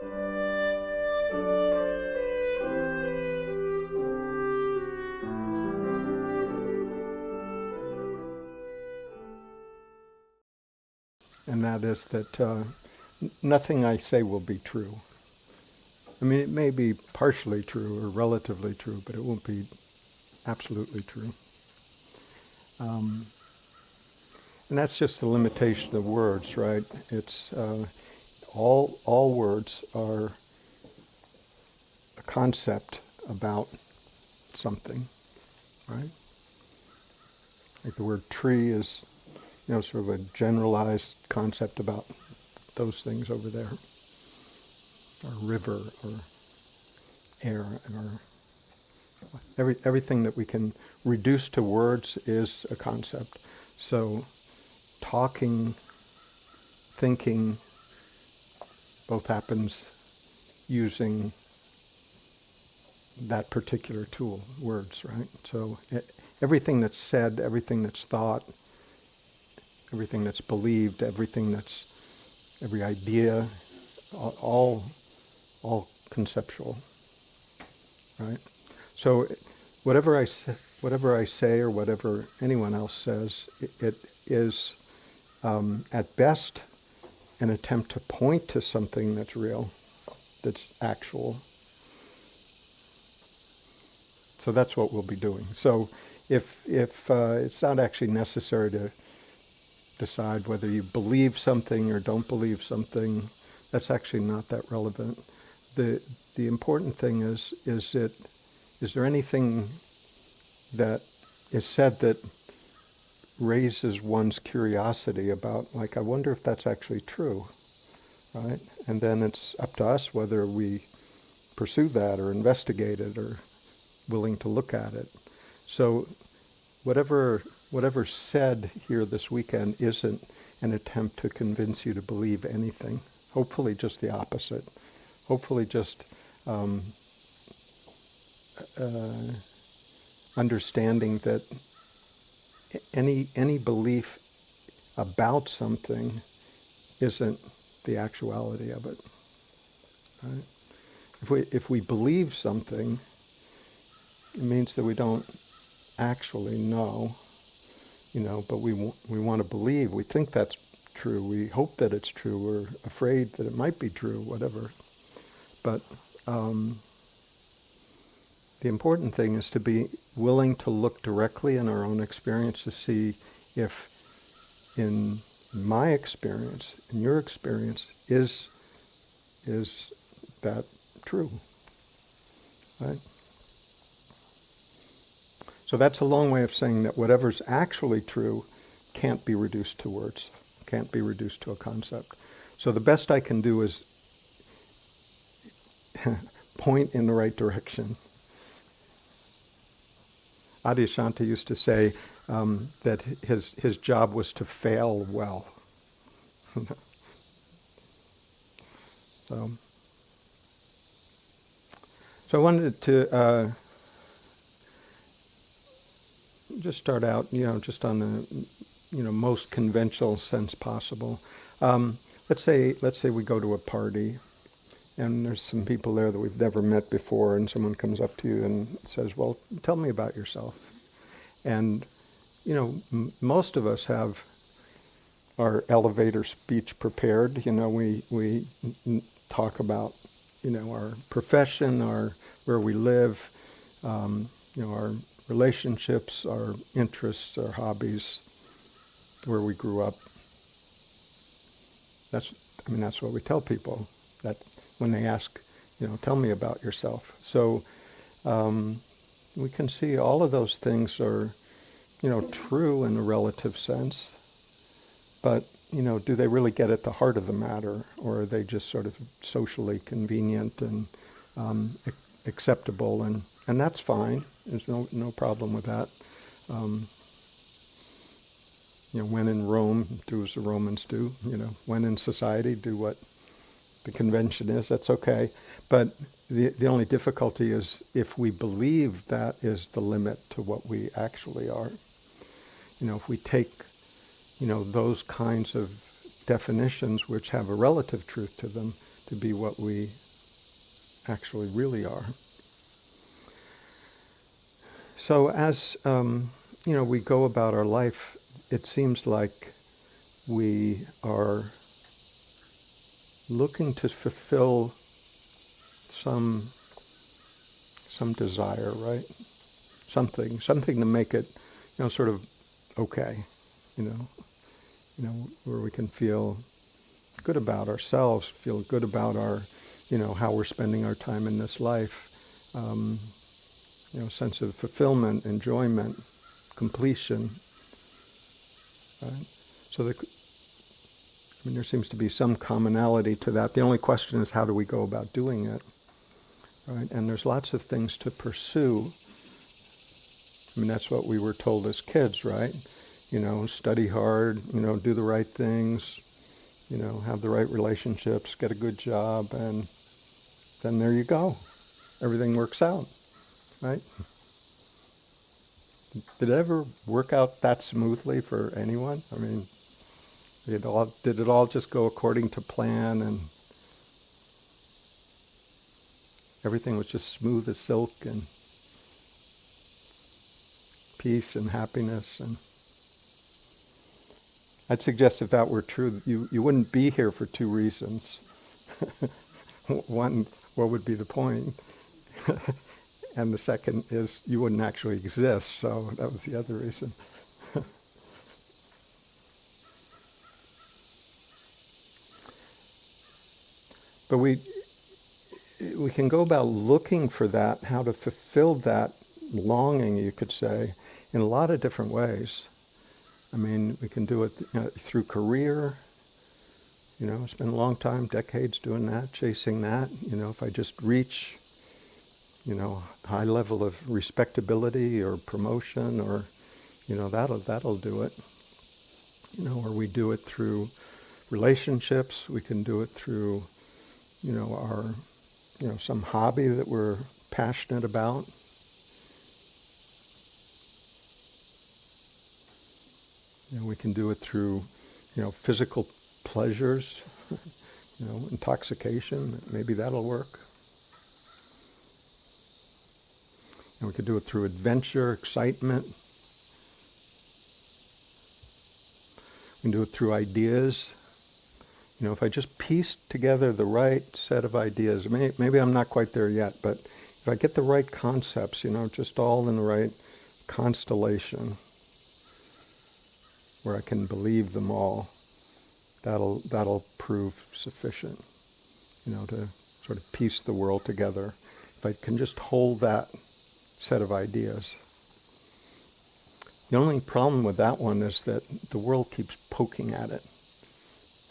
And that is that nothing I say will be true. I mean, it may be partially true or relatively true, but it won't be absolutely true. And that's just the limitation of words, right? It's all words are a concept about something, right? Like the word tree is, sort of a generalized concept about those things over there, or river, or air, or everything that we can reduce to words is a concept. So talking, thinking, both happens using that particular tool, words, right? So everything that's said, everything that's thought, everything that's believed, every idea, all conceptual, right? So whatever I say or whatever anyone else says, it is at best an attempt to point to something that's real, that's actual. So that's what we'll be doing. So if it's not actually necessary to decide whether you believe something or don't believe something, that's actually not that relevant. The important thing is there anything that is said that raises one's curiosity about, like, I wonder if that's actually true, right? And then it's up to us whether we pursue that or investigate it or willing to look at it. So whatever's said here this weekend isn't an attempt to convince you to believe anything. Hopefully just the opposite. Hopefully just understanding that any belief about something isn't the actuality of it. Right? If we believe something, it means that we don't actually know, but we want to believe. We think that's true. We hope that it's true. We're afraid that it might be true, whatever. But the important thing is to be willing to look directly in our own experience to see if, in my experience, in your experience, is that true, right? So that's a long way of saying that whatever's actually true can't be reduced to words, can't be reduced to a concept. So the best I can do is point in the right direction. Adyashanti used to say that his job was to fail well. So I wanted to just start out, just on the, most conventional sense possible. Let's say we go to a party, and there's some people there that we've never met before, and someone comes up to you and says, "Well, tell me about yourself." And most of us have our elevator speech prepared. We talk about our profession, where we live, our relationships, our interests, our hobbies, where we grew up. That's what we tell people. That when they ask, tell me about yourself. So we can see all of those things are, true in a relative sense, but do they really get at the heart of the matter, or are they just sort of socially convenient and acceptable? And that's fine. There's no problem with that. When in Rome, do as the Romans do. When in society, do what the convention is. That's okay. But the only difficulty is if we believe that is the limit to what we actually are. If we take, those kinds of definitions which have a relative truth to them to be what we actually really are. So as we go about our life, it seems like we are looking to fulfill some desire, right? Something to make it, sort of okay, where we can feel good about ourselves, feel good about our, how we're spending our time in this life, sense of fulfillment, enjoyment, completion, right? So there seems to be some commonality to that. The only question is, how do we go about doing it, right? And there's lots of things to pursue. That's what we were told as kids, right? Study hard, do the right things, have the right relationships, get a good job, and then there you go. Everything works out, right? Did it ever work out that smoothly for anyone? Did it all just go according to plan and everything was just smooth as silk and peace and happiness? And I'd suggest if that were true, you wouldn't be here for two reasons. One, what would be the point? And the second is you wouldn't actually exist, so that was the other reason. But we can go about looking for that, how to fulfill that longing, you could say, in a lot of different ways. We can do it through career, spend a long time, decades doing that, chasing that. If I just reach, high level of respectability or promotion or, that'll do it. Or we do it through relationships. We can do it through, our, some hobby that we're passionate about. We can do it through, physical pleasures, intoxication. Maybe that'll work. And we could do it through adventure, excitement. We can do it through ideas. If I just piece together the right set of ideas, maybe I'm not quite there yet, but if I get the right concepts, just all in the right constellation, where I can believe them all, that'll prove sufficient, to sort of piece the world together. If I can just hold that set of ideas. The only problem with that one is that the world keeps poking at it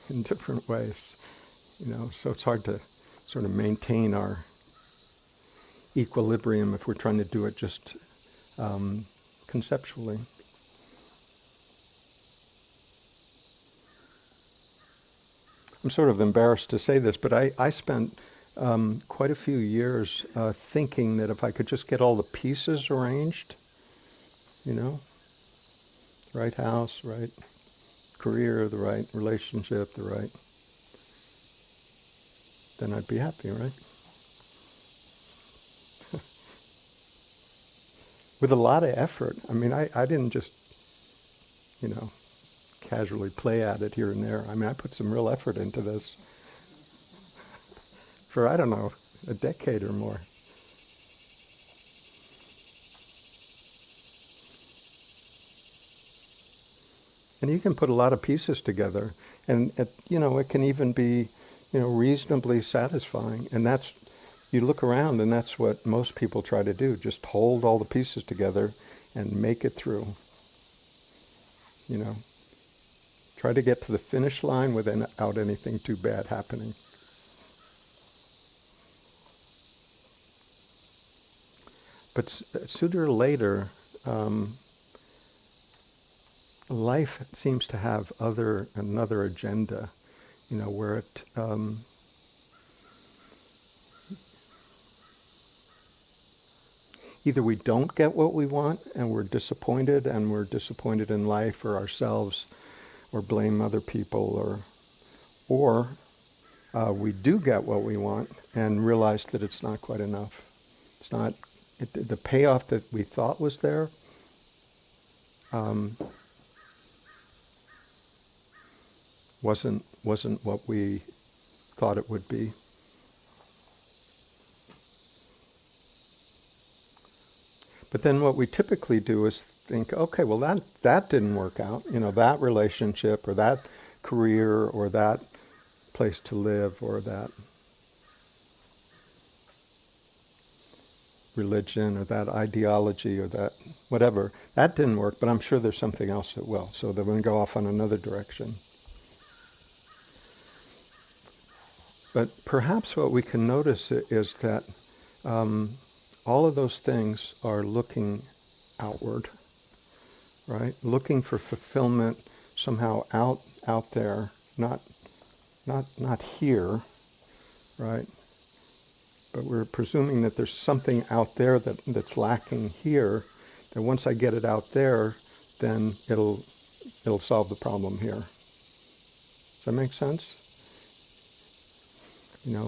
in different ways, so it's hard to sort of maintain our equilibrium if we're trying to do it just conceptually. I'm sort of embarrassed to say this, but I spent quite a few years thinking that if I could just get all the pieces arranged, right house, right career, the right relationship, then I'd be happy, right? With a lot of effort. I didn't just, casually play at it here and there. I put some real effort into this for, I don't know, a decade or more. And you can put a lot of pieces together, and it can even be, reasonably satisfying. And you look around, and that's what most people try to do: just hold all the pieces together and make it through. Try to get to the finish line without anything too bad happening. But sooner or later, life seems to have another agenda, where it either we don't get what we want and we're disappointed in life or ourselves, or blame other people, or we do get what we want and realize that it's not quite enough. It's not, the payoff that we thought was there wasn't what we thought it would be. But then what we typically do is think, okay, well that didn't work out. That relationship or that career or that place to live or that religion or that ideology or that whatever, that didn't work, but I'm sure there's something else that will. So they're going to go off on another direction. But perhaps what we can notice is that all of those things are looking outward, right? Looking for fulfillment somehow out there, not here, right? But we're presuming that there's something out there that's lacking here, that once I get it out there, then it'll solve the problem here. Does that make sense?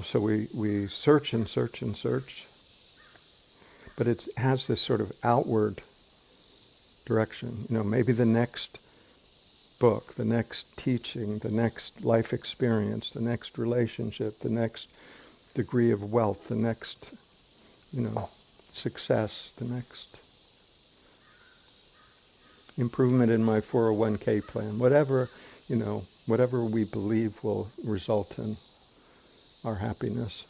So we search and search and search, but it has this sort of outward direction. Maybe the next book, the next teaching, the next life experience, the next relationship, the next degree of wealth, the next, success, the next improvement in my 401k plan, whatever we believe will result in our happiness.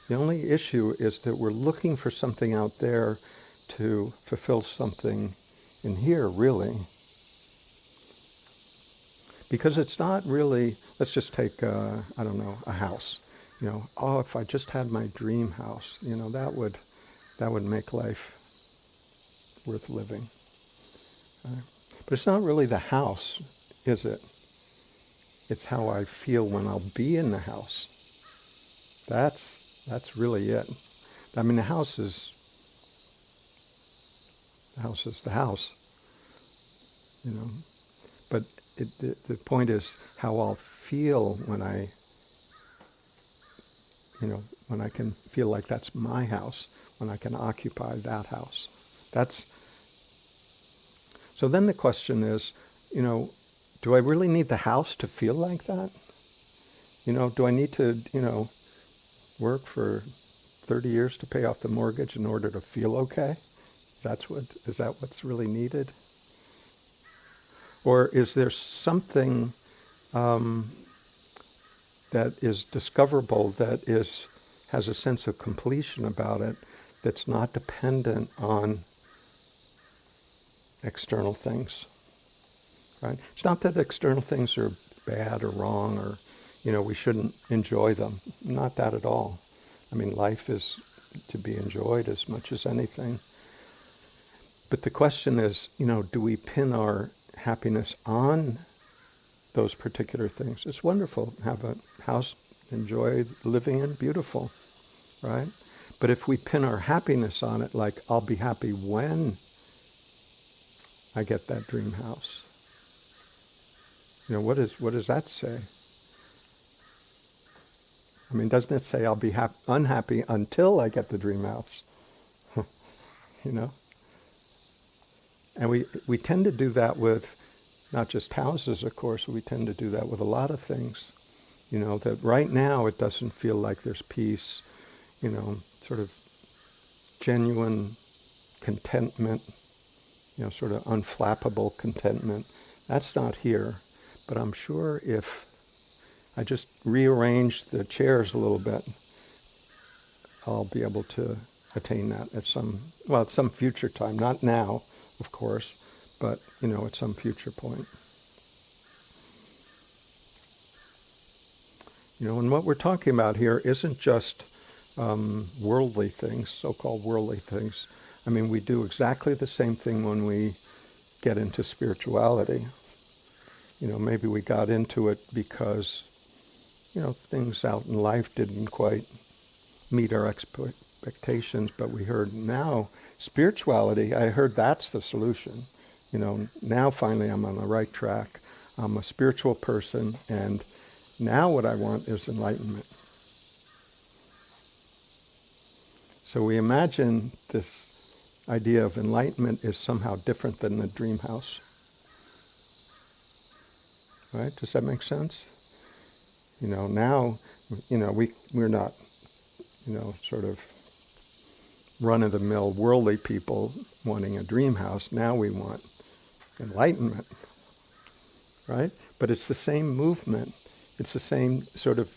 The only issue is that we're looking for something out there to fulfill something in here, really. Because it's not really, let's just take, a house. If I just had my dream house, that would make life worth living. But it's not really the house, is it? It's how I feel when I'll be in the house. That's really it. I mean, the house is the house, But the point is how I'll feel when I can feel like that's my house, when I can occupy that house. So then the question is, do I really need the house to feel like that? Do I need to, work for 30 years to pay off the mortgage in order to feel okay? Is that what's really needed? Or is there something that is discoverable, that has a sense of completion about it, that's not dependent on external things, right? It's not that external things are bad or wrong or, we shouldn't enjoy them. Not that at all. I mean, life is to be enjoyed as much as anything. But the question is, do we pin our happiness on those particular things? It's wonderful to have a house, enjoy living in, beautiful, right? But if we pin our happiness on it, like I'll be happy when I get that dream house, what does that say? I mean, doesn't it say I'll be unhappy until I get the dream house? And we tend to do that with not just houses, of course. We tend to do that with a lot of things. That right now it doesn't feel like there's peace, sort of genuine contentment, sort of unflappable contentment. That's not here. But I'm sure if I just rearrange the chairs a little bit, I'll be able to attain that at some future time. Not now, of course, but, at some future point. And what we're talking about here isn't just worldly things, so-called worldly things. I mean, we do exactly the same thing when we get into spirituality. Maybe we got into it because, things out in life didn't quite meet our expectations, but we heard now spirituality, I heard that's the solution. Now finally I'm on the right track. I'm a spiritual person, and now what I want is enlightenment. So we imagine this idea of enlightenment is somehow different than the dream house. Right? Does that make sense? Now, we're not, sort of run-of-the-mill worldly people wanting a dream house. Now we want enlightenment, right? But it's the same movement. It's the same sort of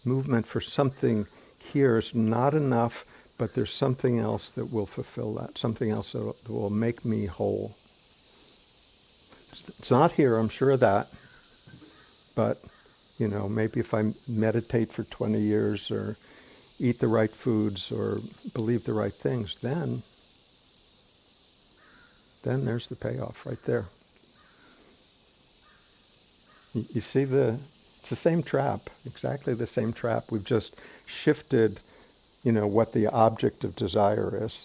movement for something here is not enough, but there's something else that will fulfill that, something else that will make me whole. It's not here, I'm sure of that, but, maybe if I meditate for 20 years or eat the right foods or believe the right things, then there's the payoff right there. You see it's the same trap, exactly the same trap. We've just shifted, what the object of desire is.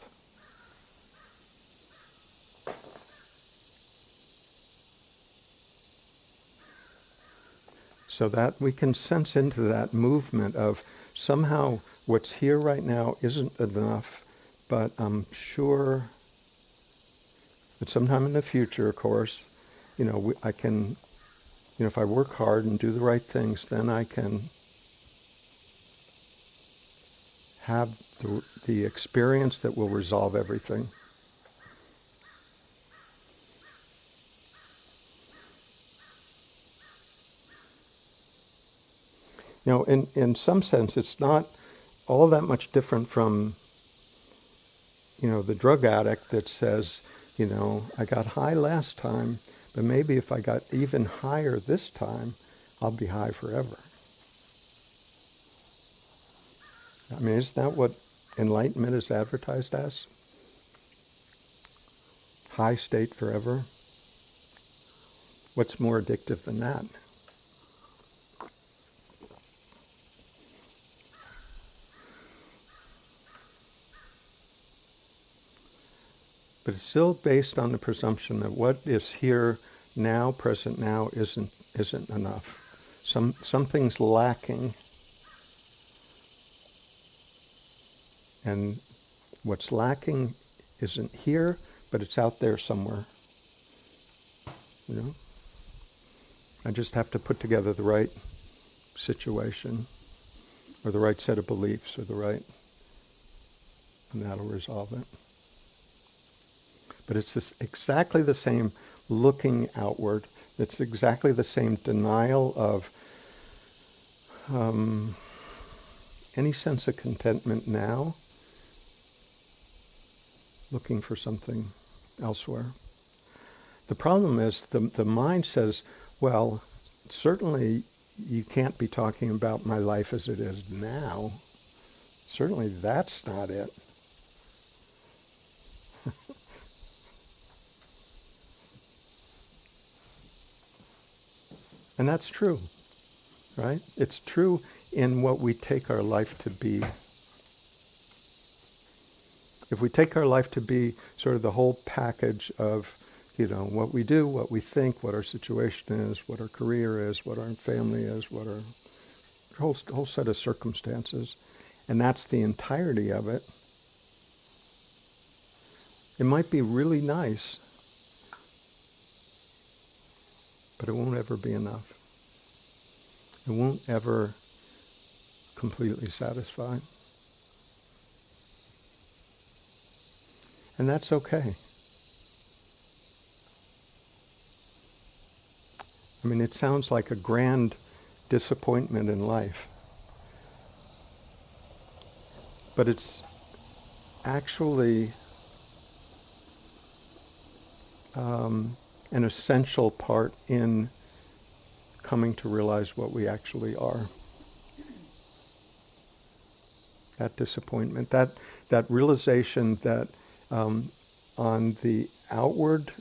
So that we can sense into that movement of somehow what's here right now isn't enough, but I'm sure that sometime in the future, of course, I can, if I work hard and do the right things, then I can have the experience that will resolve everything. In some sense, it's not all that much different from, the drug addict that says, I got high last time, but maybe if I got even higher this time, I'll be high forever. I mean, isn't that what enlightenment is advertised as? High state forever? What's more addictive than that? But it's still based on the presumption that what is here now, present now, isn't enough. Something's lacking. And what's lacking isn't here, but it's out there somewhere. I just have to put together the right situation, or the right set of beliefs, and that'll resolve it. But it's exactly the same looking outward. It's exactly the same denial of any sense of contentment now, looking for something elsewhere. The problem is the mind says, well, certainly you can't be talking about my life as it is now. Certainly that's not it. And that's true, right? It's true in what we take our life to be. If we take our life to be sort of the whole package of, what we do, what we think, what our situation is, what our career is, what our family is, what our whole set of circumstances, and that's the entirety of it, it might be really nice, but it won't ever be enough. It won't ever completely satisfy. And that's okay. I mean, it sounds like a grand disappointment in life. But it's actually an essential part in coming to realize what we actually are. That disappointment, that realization that on the outward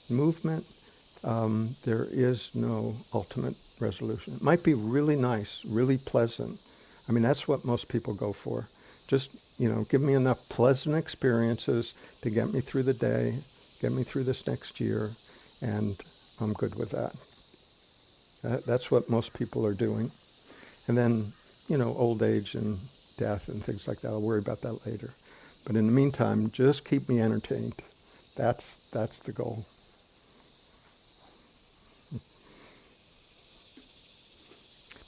movement, there is no ultimate resolution. It might be really nice, really pleasant. I mean, that's what most people go for. Just, give me enough pleasant experiences to get me through the day, get me through this next year, and I'm good with that. That's what most people are doing. And then, old age and death and things like that, I'll worry about that later. But in the meantime, just keep me entertained. That's the goal.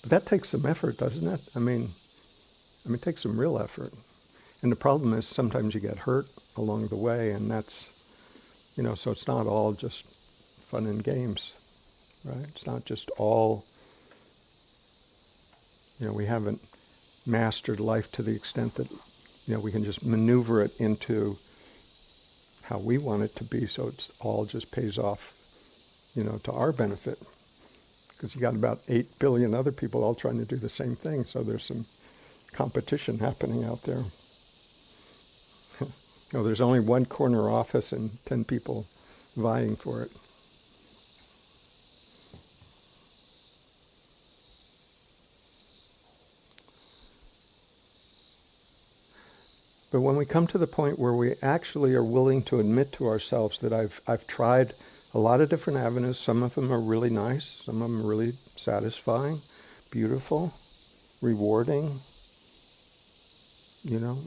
But that takes some effort, doesn't it? I mean, it takes some real effort. And the problem is sometimes you get hurt along the way, and that's, so it's not all just fun and games, right? It's not just all, we haven't mastered life to the extent that, we can just maneuver it into how we want it to be, so it's all just pays off, to our benefit. Because you got about 8 billion other people all trying to do the same thing, so there's some competition happening out there. There's only one corner office and 10 people vying for it. But when we come to the point where we actually are willing to admit to ourselves that I've tried a lot of different avenues, some of them are really nice, some of them are really satisfying, beautiful, rewarding, the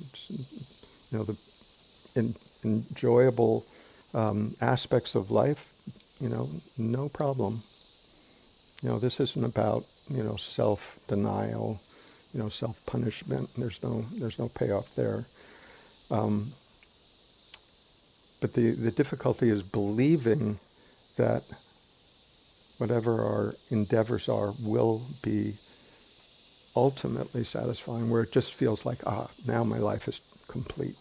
enjoyable aspects of life, no problem. This isn't about, self-denial, self-punishment. There's no payoff there. But the difficulty is believing that whatever our endeavors are will be ultimately satisfying, where it just feels like, now my life is complete.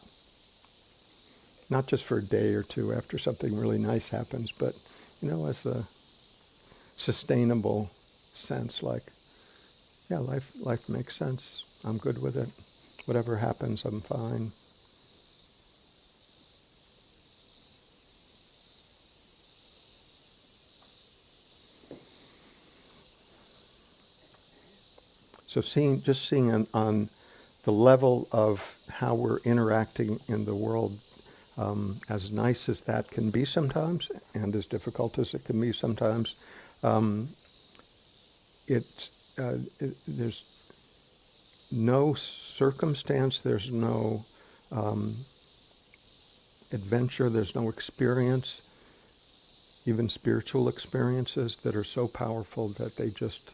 Not just for a day or two after something really nice happens, but, as a sustainable sense, like, yeah, life makes sense. I'm good with it. Whatever happens, I'm fine. So seeing on the level of how we're interacting in the world, as nice as that can be sometimes, and as difficult as it can be sometimes, there's no circumstance, there's no adventure, there's no experience, even spiritual experiences that are so powerful that they just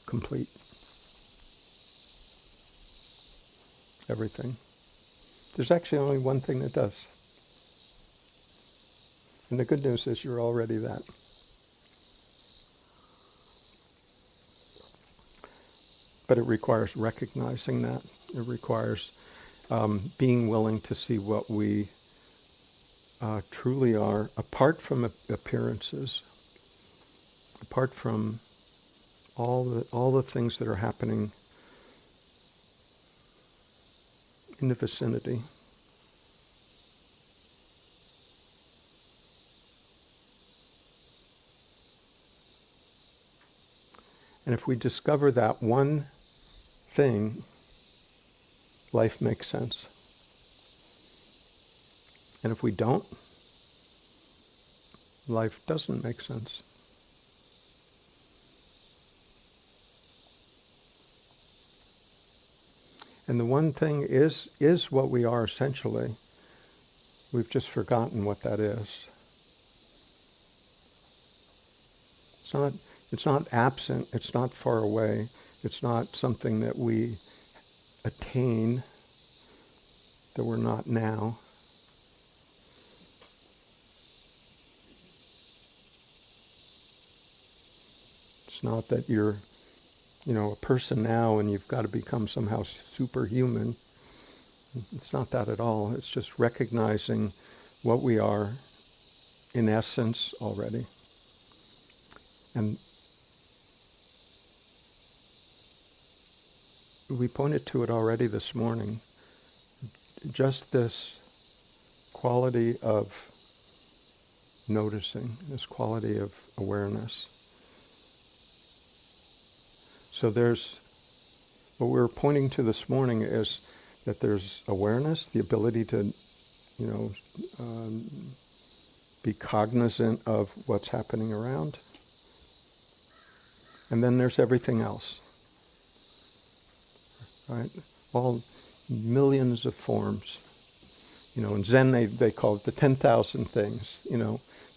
complete everything. There's actually only one thing that does. And the good news is you're already that. But it requires recognizing that. It requires being willing to see what we truly are, apart from appearances, apart from all the things that are happening in the vicinity. And if we discover that one thing, life makes sense. And if we don't, life doesn't make sense. And the one thing is what we are essentially. We've just forgotten what that is. It's not absent, it's not far away, it's not something that we attain, that we're not now. It's not that you're, a person now and you've got to become somehow superhuman. It's not that at all. It's just recognizing what we are in essence already. And we pointed to it already this morning. Just this quality of noticing, this quality of awareness. So what we were pointing to this morning is that there's awareness, the ability to, be cognizant of what's happening around. And then there's everything else, right? All millions of forms. In Zen they call it the 10,000 things,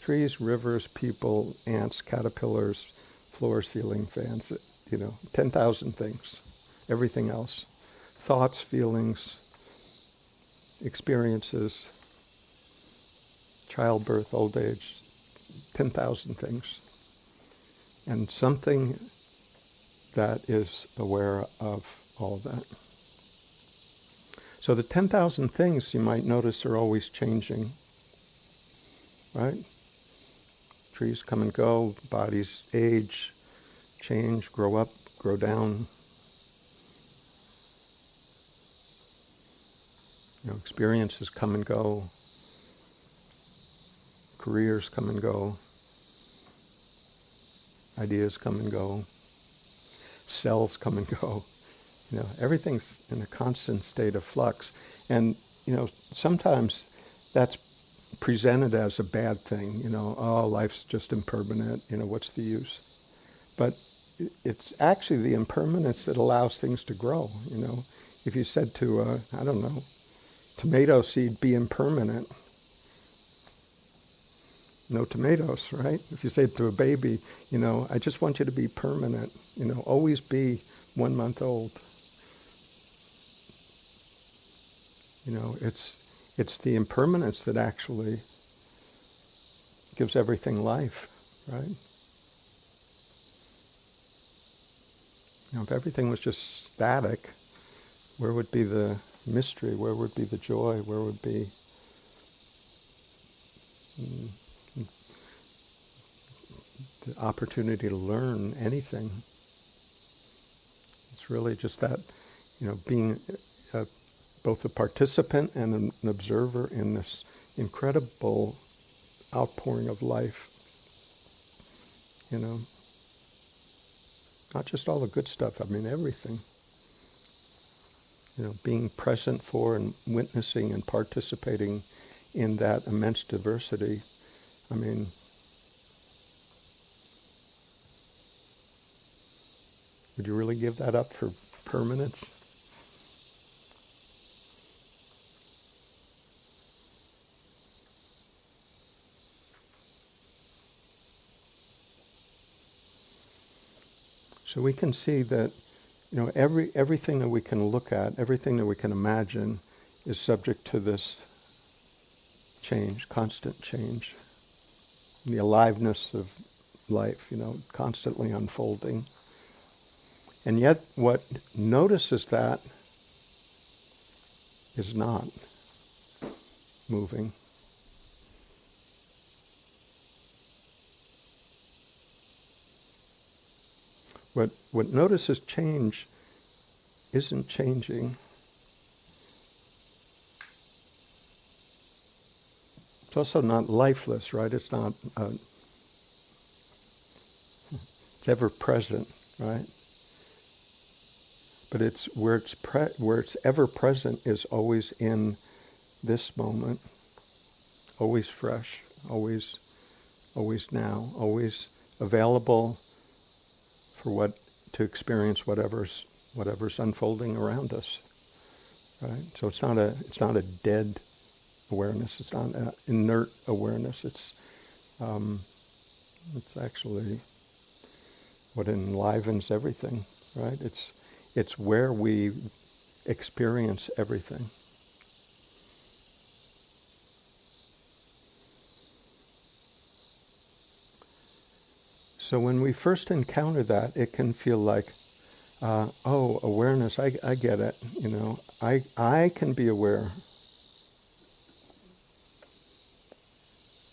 trees, rivers, people, ants, caterpillars, floor, ceiling, fans, 10,000 things, everything else. Thoughts, feelings, experiences, childbirth, old age, 10,000 things. And something that is aware of all of that. So the 10,000 things, you might notice, are always changing, right? Trees come and go, bodies age, change, grow up, grow down. Experiences come and go, careers come and go, ideas come and go, cells come and go. Everything's in a constant state of flux. And, sometimes that's presented as a bad thing, oh, life's just impermanent, what's the use? But it's actually the impermanence that allows things to grow, If you said to, tomato seed, be impermanent, no tomatoes, right? If you say to a baby, I just want you to be permanent, always be 1 month old. It's the impermanence that actually gives everything life, right? If everything was just static, where would be the mystery? Where would be the joy? Where would be the opportunity to learn anything? It's really just that, being both a participant and an observer in this incredible outpouring of life. Not just all the good stuff, everything. Being present for and witnessing and participating in that immense diversity. Would you really give that up for permanence? So we can see that, everything that we can look at, everything that we can imagine is subject to this change, constant change. The aliveness of life, constantly unfolding. And yet what notices that is not moving. What notices change isn't changing. It's also not lifeless, right? It's not, it's ever present, right? But it's where it's ever present is always in this moment, always fresh, always now, always available to experience whatever's unfolding around us, right? So it's not a dead awareness. It's not an inert awareness. It's actually what enlivens everything, right? It's where we experience everything. So when we first encounter that, it can feel like, awareness, I get it, I can be aware,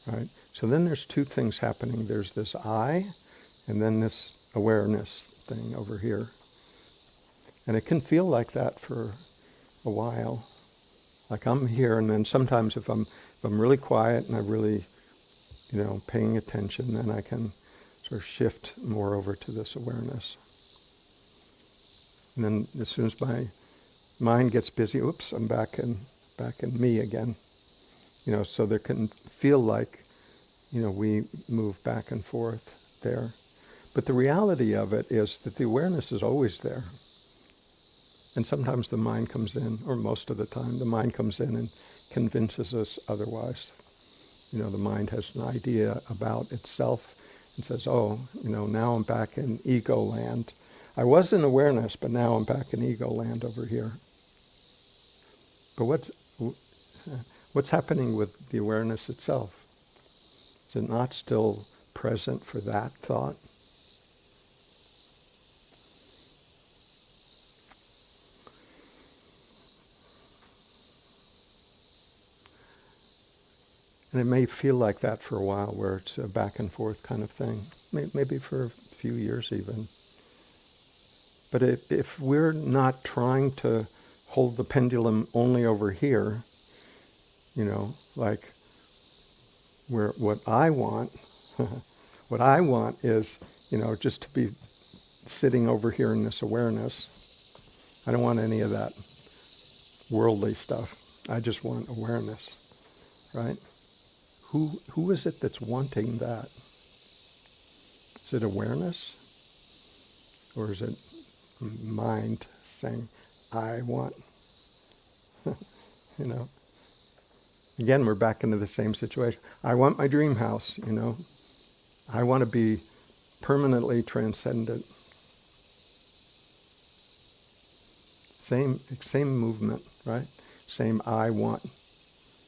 right? So then there's two things happening. There's this I, and then this awareness thing over here. And it can feel like that for a while. Like I'm here, and then sometimes if I'm really quiet and I'm really, paying attention, then I can sort of shift more over to this awareness. And then as soon as my mind gets busy, oops, I'm back in me again. So there can feel like we move back and forth there. But the reality of it is that the awareness is always there. And sometimes the mind comes in, or most of the time, the mind comes in and convinces us otherwise. The mind has an idea about itself and says, oh, now I'm back in ego land. I was in awareness, but now I'm back in ego land over here. But what's happening with the awareness itself? Is it not still present for that thought? And it may feel like that for a while, where it's a back and forth kind of thing, maybe for a few years even. But if we're not trying to hold the pendulum only over here, like where what I want, what I want is, just to be sitting over here in this awareness. I don't want any of that worldly stuff. I just want awareness, right? Who is it that's wanting that? Is it awareness? Or is it mind saying, I want? Again, we're back into the same situation. I want my dream house, I want to be permanently transcendent. Same movement, right? Same I want.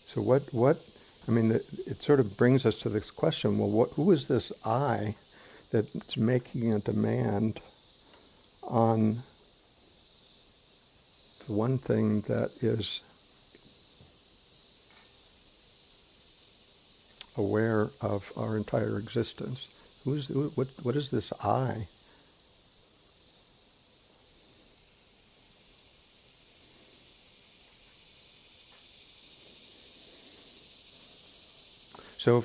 So it sort of brings us to this question, well, who is this I that's making a demand on the one thing that is aware of our entire existence? What is this I? So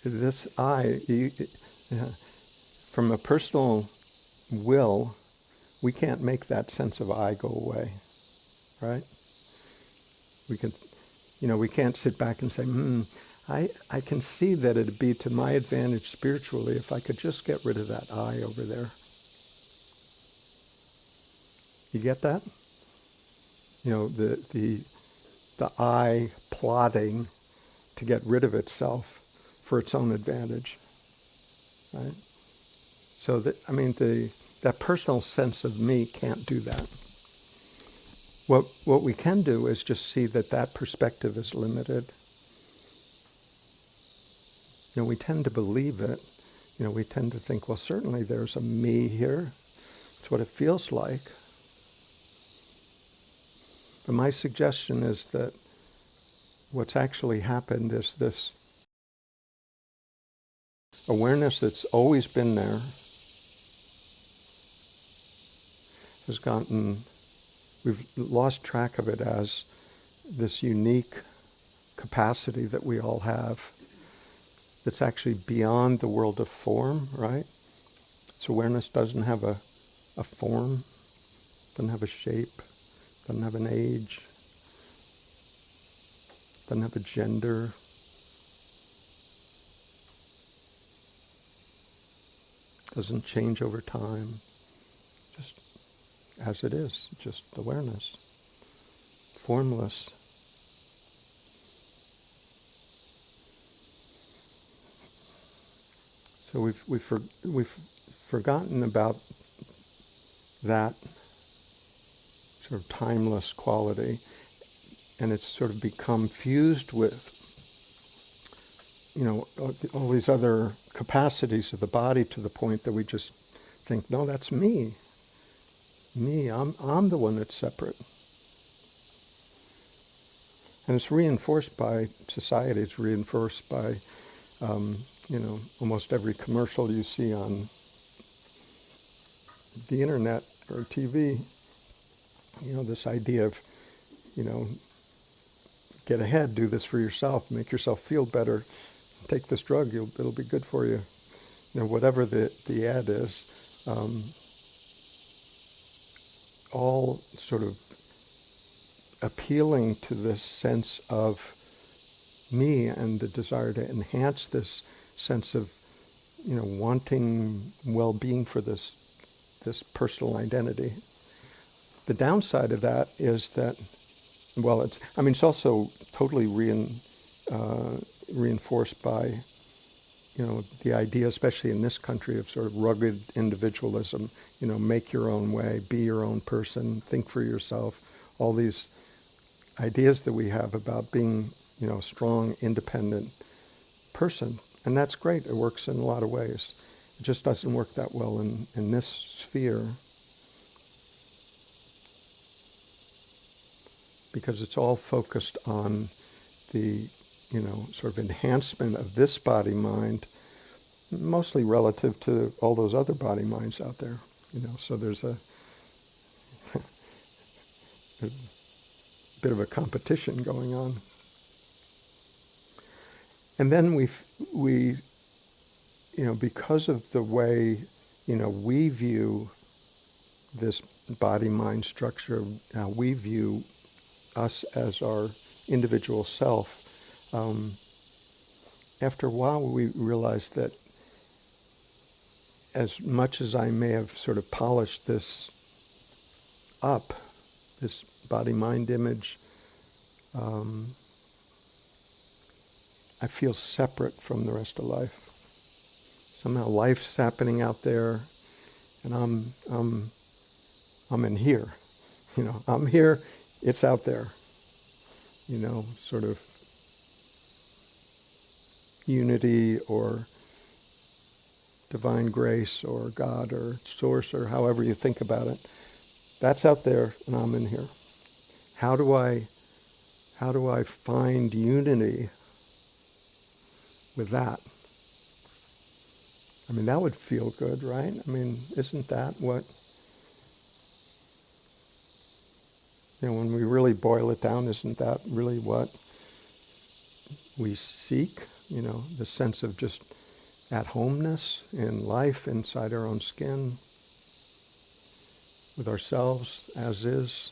this I, from a personal will, we can't make that sense of I go away, right? We can't sit back and say, I can see that it'd be to my advantage spiritually if I could just get rid of that I over there. You get that? The I plotting to get rid of itself for its own advantage, right? So that personal sense of me can't do that. What we can do is just see that perspective is limited. We tend to believe it. We tend to think, well, certainly there's a me here. It's what it feels like. But my suggestion is that what's actually happened is this awareness that's always been there we've lost track of it as this unique capacity that we all have that's actually beyond the world of form, right? So awareness doesn't have a form, doesn't have a shape, doesn't have an age, doesn't have a gender. Doesn't change over time. Just as it is, just awareness. Formless. So we've forgotten about that sort of timeless quality, and it's sort of become fused with all these other capacities of the body, to the point that we just think, no, that's me. I'm the one that's separate. And it's reinforced by society. It's reinforced by almost every commercial you see on the internet or TV. This idea of get ahead, do this for yourself, make yourself feel better, take this drug, it'll be good for you. Whatever the ad is, all sort of appealing to this sense of me and the desire to enhance this sense of, wanting well-being for this personal identity. The downside of that is that, well, it's also totally reinforced by, the idea, especially in this country, of sort of rugged individualism. Make your own way, be your own person, think for yourself. All these ideas that we have about being, a strong, independent person. And that's great. It works in a lot of ways. It just doesn't work that well in this sphere, because it's all focused on the, sort of enhancement of this body-mind, mostly relative to all those other body-minds out there. So there's a bit of a competition going on. And then we because of the way, we view this body-mind structure, we view us as our individual self, after a while we realize that as much as I may have sort of polished this up, this body-mind image, I feel separate from the rest of life. Somehow life's happening out there, and I'm in here. I'm here, it's out there. Sort of unity or divine grace or God or source or however you think about it. That's out there, and I'm in here. How do I find unity with that? I mean, that would feel good, right? I mean, isn't that what, when we really boil it down, isn't that really what we seek? The sense of just at-homeness in life, inside our own skin, with ourselves as is.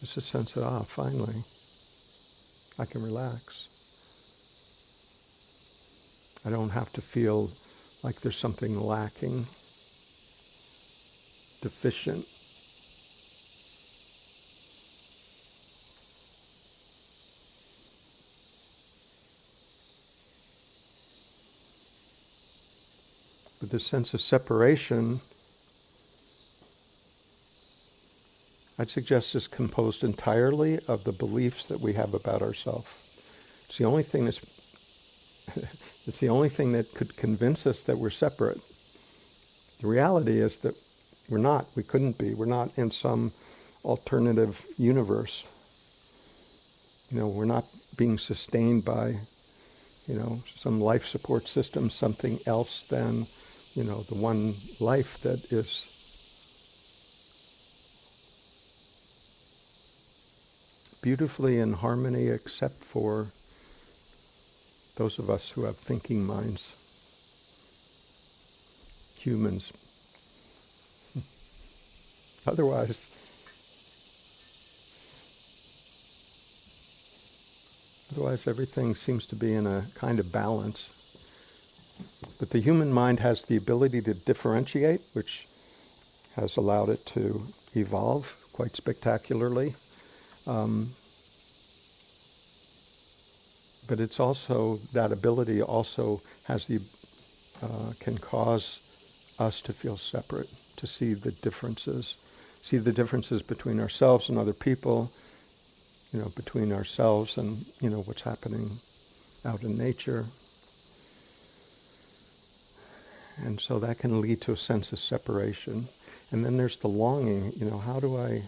It's a sense of, finally, I can relax. I don't have to feel like there's something lacking, deficient. But this sense of separation, I'd suggest, is composed entirely of the beliefs that we have about ourselves. It's the only thing it's the only thing that could convince us that we're separate. The reality is that we're not. We couldn't be. We're not in some alternative universe. We're not being sustained by, some life support system, something else than, the one life that is beautifully in harmony, except for those of us who have thinking minds, humans. Otherwise everything seems to be in a kind of balance. But the human mind has the ability to differentiate, which has allowed it to evolve quite spectacularly. But it's also, that ability also has can cause us to feel separate, to see the differences between ourselves and other people, between ourselves and, what's happening out in nature. And so that can lead to a sense of separation. And then there's the longing, how do I,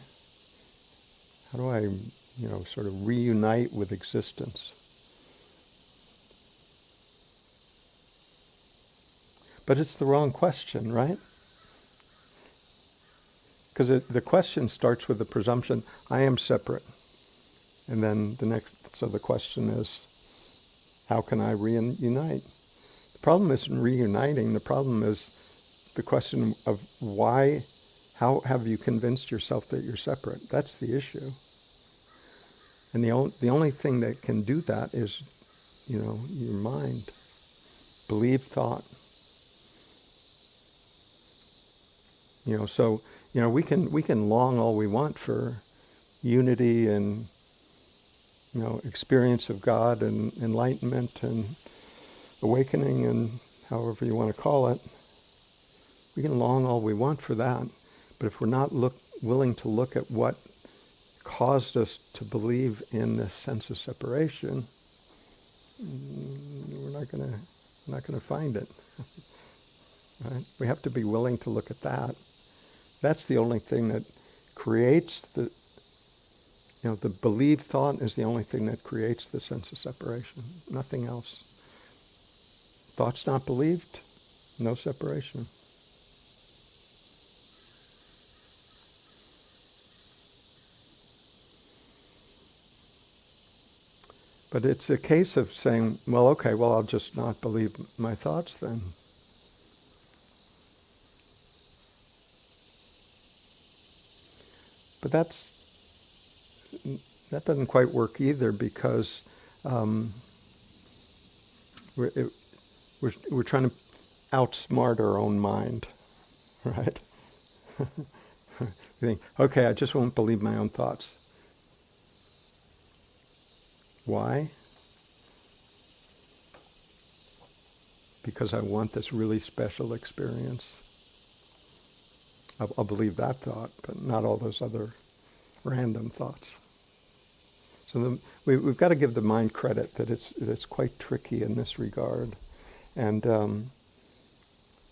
sort of reunite with existence? But it's the wrong question, right? Because the question starts with the presumption, I am separate. And then so the question is, how can I reunite? The problem isn't reuniting. The problem is the question of how have you convinced yourself that you're separate? That's the issue. And the only thing that can do that is, your mind. Believe thought. So, we can long all we want for unity and, experience of God and enlightenment and awakening and however you want to call it. We can long all we want for that. But if we're not willing to look at what caused us to believe in this sense of separation, we're not going to find it. Right? We have to be willing to look at that. That's the only thing that creates the believed thought is the only thing that creates the sense of separation. Nothing else. Thought's not believed, no separation. But it's a case of saying, well, okay, well, I'll just not believe my thoughts then. But that doesn't quite work either, because we're trying to outsmart our own mind, right? You think, okay, I just won't believe my own thoughts. Why? Because I want this really special experience. I'll believe that thought, but not all those other random thoughts. So we've got to give the mind credit that it's quite tricky in this regard. And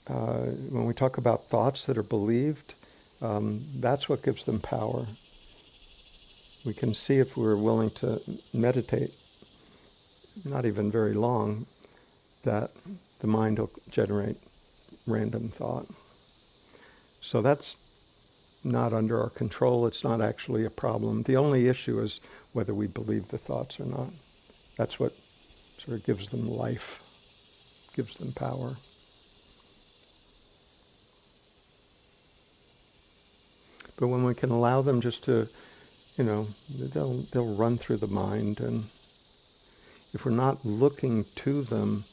when we talk about thoughts that are believed, that's what gives them power. We can see if we're willing to meditate, not even very long, that the mind will generate random thought. So that's not under our control. It's not actually a problem. The only issue is whether we believe the thoughts or not. That's what sort of gives them life, gives them power. But when we can allow them just to, they'll run through the mind, and if we're not looking to them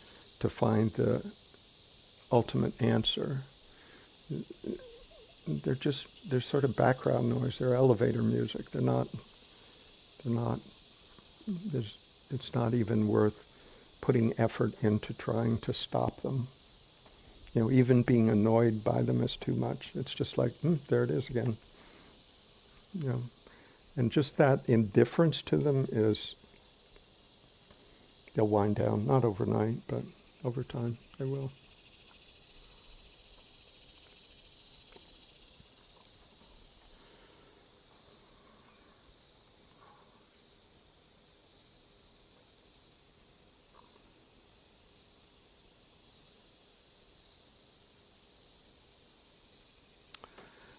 to find the ultimate answer, they're sort of background noise. They're elevator music. It's not even worth putting effort into trying to stop them. Even being annoyed by them is too much. It's just like, there it is again. And just that indifference to them they'll wind down, not overnight, but over time they will.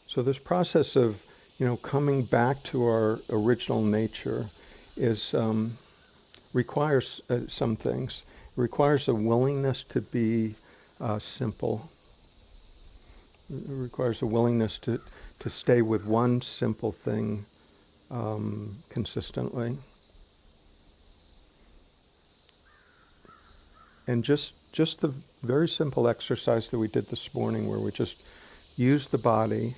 So this process of, coming back to our original nature requires some things. It requires a willingness to be simple. It requires a willingness to stay with one simple thing consistently. And just the very simple exercise that we did this morning, where we just use the body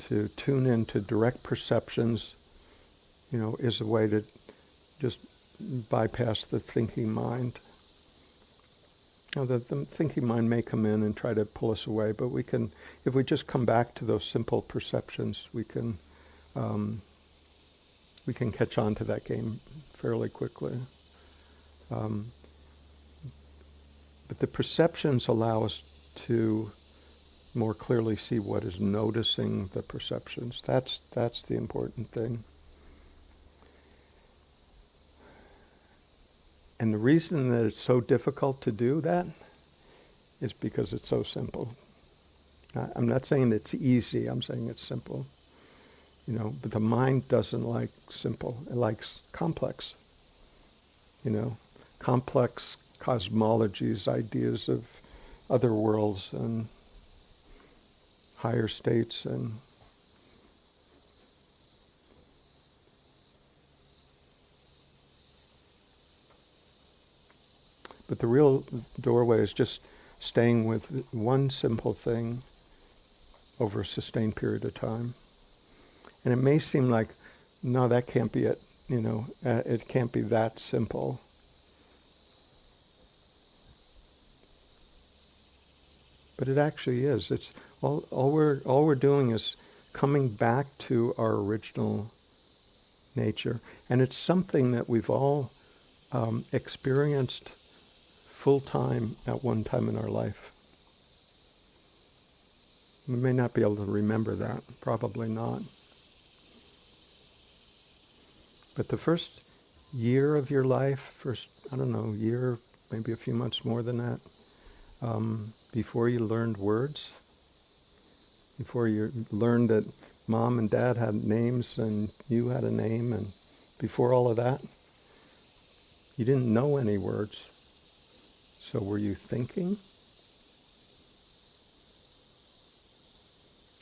to tune into direct perceptions, is a way to just bypass the thinking mind. The thinking mind may come in and try to pull us away, but if we just come back to those simple perceptions, we can catch on to that game fairly quickly. But the perceptions allow us to more clearly see what is noticing the perceptions. That's the important thing. And the reason that it's so difficult to do that is because it's so simple. I'm not saying it's easy, I'm saying it's simple. But the mind doesn't like simple, it likes complex. Complex cosmologies, ideas of other worlds and higher states, and But the real doorway is just staying with one simple thing over a sustained period of time. And it may seem like, no, that can't be it. It can't be that simple. But it actually is. It's all we're doing is coming back to our original nature, and it's something that we've all experienced full time at one time in our life. We may not be able to remember that, probably not. But the first year of your life, I don't know, year, maybe a few months more than that, before you learned words, before you learned that mom and dad had names and you had a name, and before all of that, you didn't know any words. So were you thinking?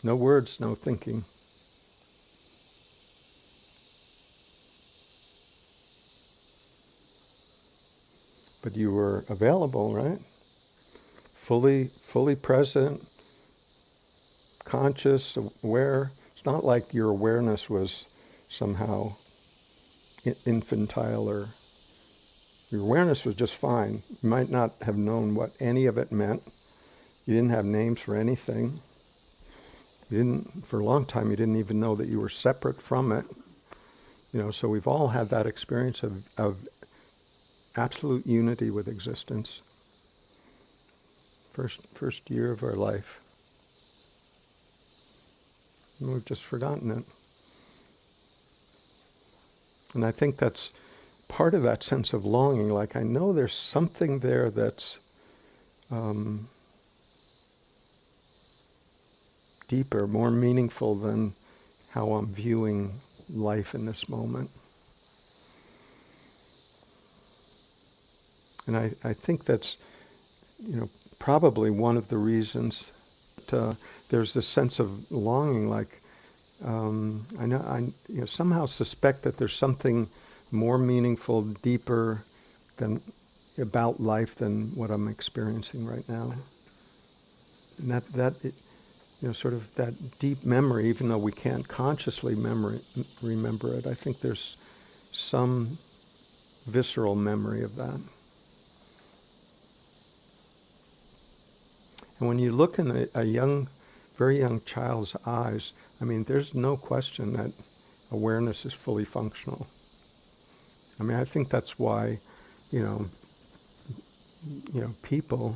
No words, no thinking. But you were available, right? Fully present, conscious, aware. It's not like your awareness was somehow infantile, or your awareness was just fine. You might not have known what any of it meant. You didn't have names for anything. For a long time, you didn't even know that you were separate from it. So we've all had that experience of absolute unity with existence. First year of our life. And we've just forgotten it. And I think that's part of that sense of longing. Like, I know there's something there that's deeper, more meaningful than how I'm viewing life in this moment. And I think that's, probably one of the reasons that there's this sense of longing. Like, I somehow suspect that there's something more meaningful, deeper than about life than what I'm experiencing right now. And sort of that deep memory, even though we can't consciously remember it, I think there's some visceral memory of that. And when you look in a very young child's eyes, there's no question that awareness is fully functional. I think that's why, people,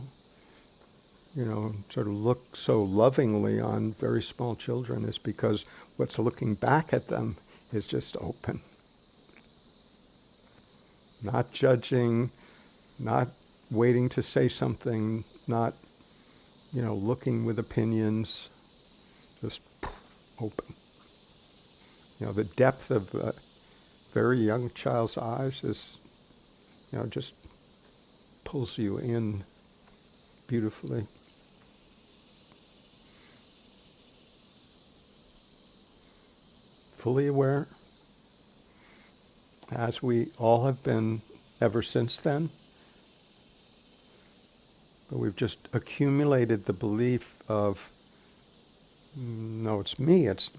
sort of look so lovingly on very small children, is because what's looking back at them is just open. Not judging, not waiting to say something, not, looking with opinions, just open. The depth of a very young child's eyes is, just pulls you in beautifully. Fully aware, as we all have been ever since then. But we've just accumulated the belief of, no, it's me, it's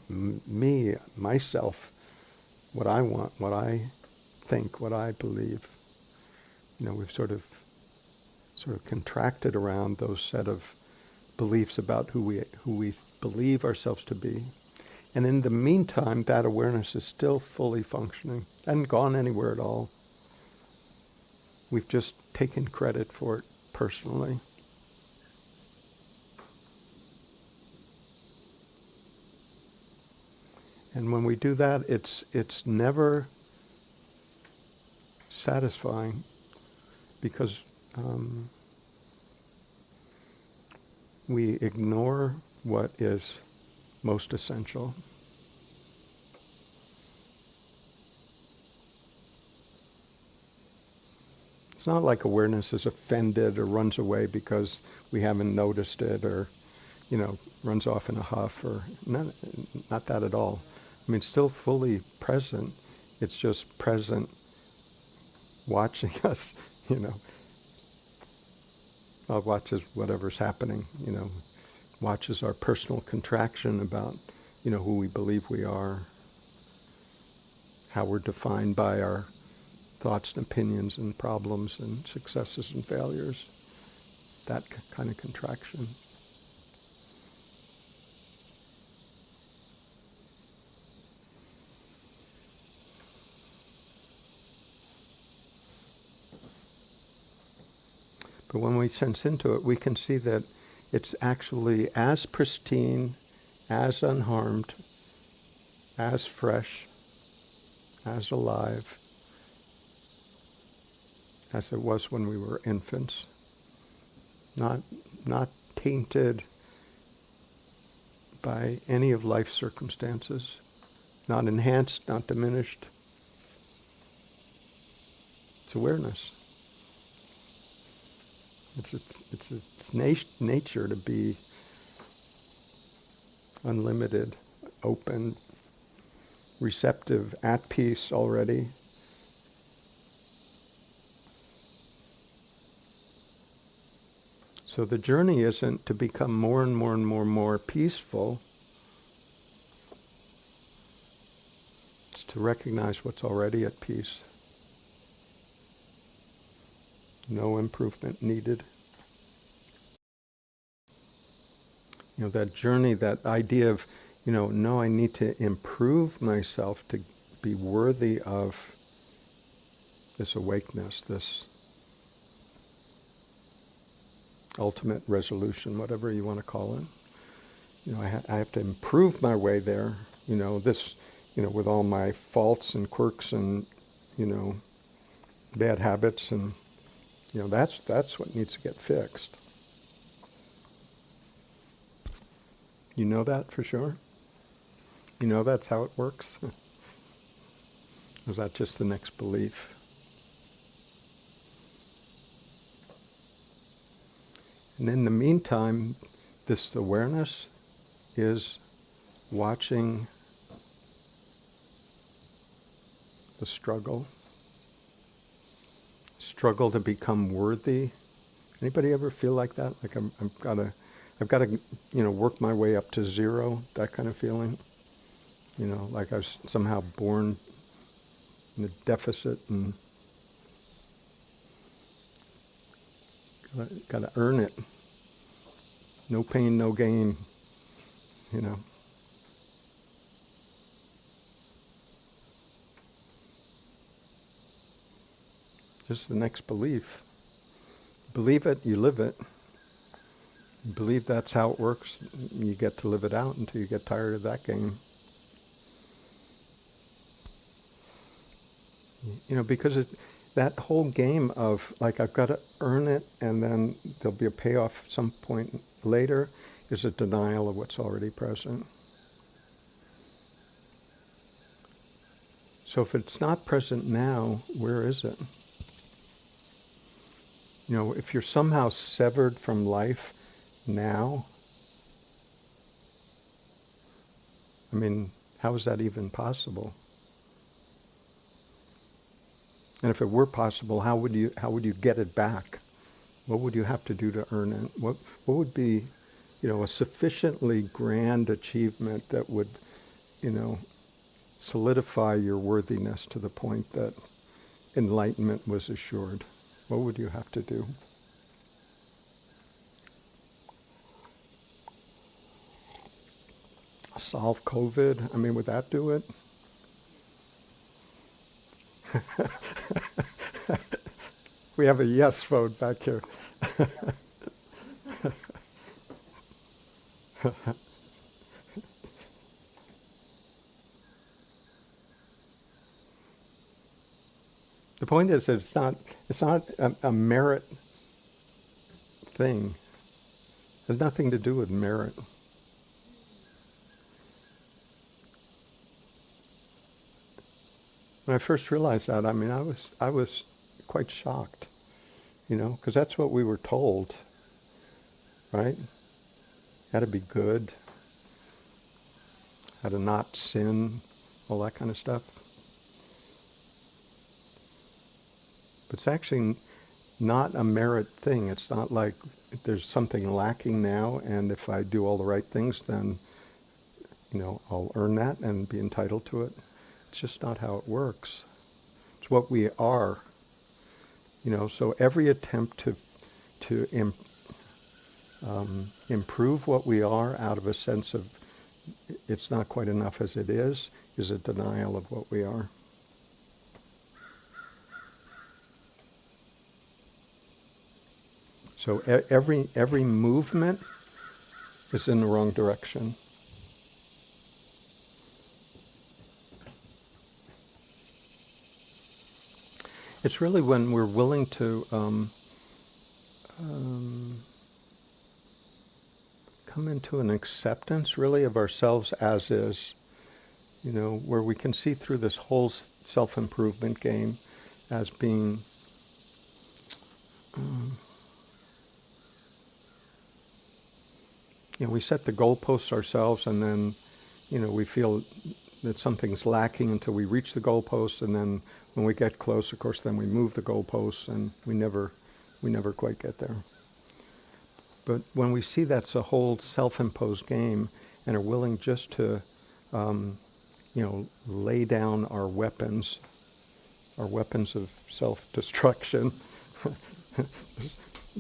me, myself, what I want, what I think, what I believe. We've sort of contracted around those set of beliefs about who we believe ourselves to be. And in the meantime, that awareness is still fully functioning. It hasn't gone anywhere at all. We've just taken credit for it personally. And when we do that, it's never satisfying, because we ignore what is most essential. It's not like awareness is offended or runs away because we haven't noticed it, or, runs off in a huff, or not that at all. It's still fully present. It's just present watching us, watches whatever's happening, watches our personal contraction about, who we believe we are, how we're defined by our thoughts and opinions and problems and successes and failures, that kind of contraction. But when we sense into it, we can see that it's actually as pristine, as unharmed, as fresh, as alive as it was when we were infants. Not tainted by any of life's circumstances, not enhanced, not diminished. It's awareness. It's nature to be unlimited, open, receptive, at peace already. So the journey isn't to become more and more and more peaceful. It's to recognize what's already at peace. No improvement needed. That journey, that idea of, no, I need to improve myself to be worthy of this awakeness, this ultimate resolution, whatever you want to call it. I have to improve my way there. With all my faults and quirks and, bad habits, and that's what needs to get fixed. You know that for sure? You know that's how it works? Or is that just the next belief? And in the meantime, this awareness is watching the struggle to become worthy. Anybody ever feel like that? Like I've got to, work my way up to zero, that kind of feeling. Like I was somehow born in a deficit and got to earn it. No pain, no gain, Just the next belief. Believe it, you live it. You believe that's how it works, you get to live it out until you get tired of that game. Because that whole game of, like, I've got to earn it and then there'll be a payoff some point later, is a denial of what's already present. So if it's not present now, where is it? If you're somehow severed from life now, how is that even possible? And if it were possible, how would you get it back? What would you have to do to earn it? What would be, a sufficiently grand achievement that would, solidify your worthiness to the point that enlightenment was assured? What would you have to do? Solve COVID? Would that do it? We have a yes vote back here. The point is, it's not a merit thing. It has nothing to do with merit. When I first realized that, I was quite shocked, because that's what we were told, right? How to be good, how to not sin, all that kind of stuff. But it's actually not a merit thing. It's not like there's something lacking now, and if I do all the right things, then I'll earn that and be entitled to it. It's just not how it works. It's what we are. So every attempt to improve what we are out of a sense of it's not quite enough as it is a denial of what we are. So every movement is in the wrong direction. It's really when we're willing to come into an acceptance, really, of ourselves as is, where we can see through this whole self-improvement game as being we set the goalposts ourselves, and then we feel that something's lacking until we reach the goalpost, and then when we get close, of course, then we move the goalposts, and we never quite get there. But when we see that's a whole self-imposed game, and are willing just to lay down our weapons of self-destruction,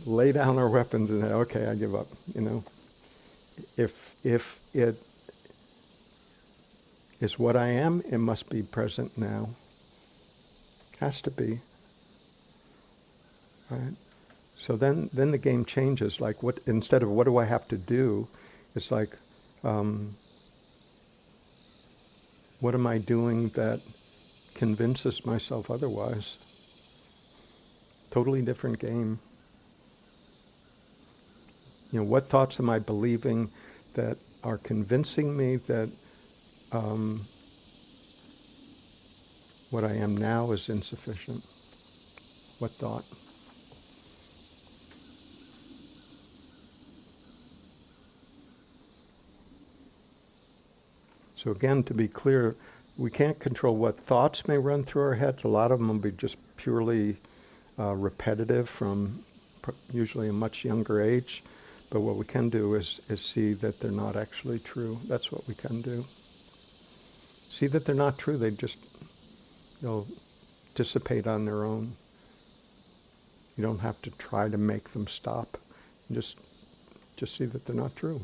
lay down our weapons and say, okay, I give up. If it is what I am, it must be present now. Has to be. Right? So then the game changes. Like instead of what do I have to do, it's like, what am I doing that convinces myself otherwise? Totally different game. What thoughts am I believing that are convincing me that what I am now is insufficient? What thought? So again, to be clear, we can't control what thoughts may run through our heads. A lot of them will be just purely repetitive from usually a much younger age. But what we can do is see that they're not actually true. That's what we can do. See that they're not true. They just dissipate on their own. You don't have to try to make them stop. Just see that they're not true.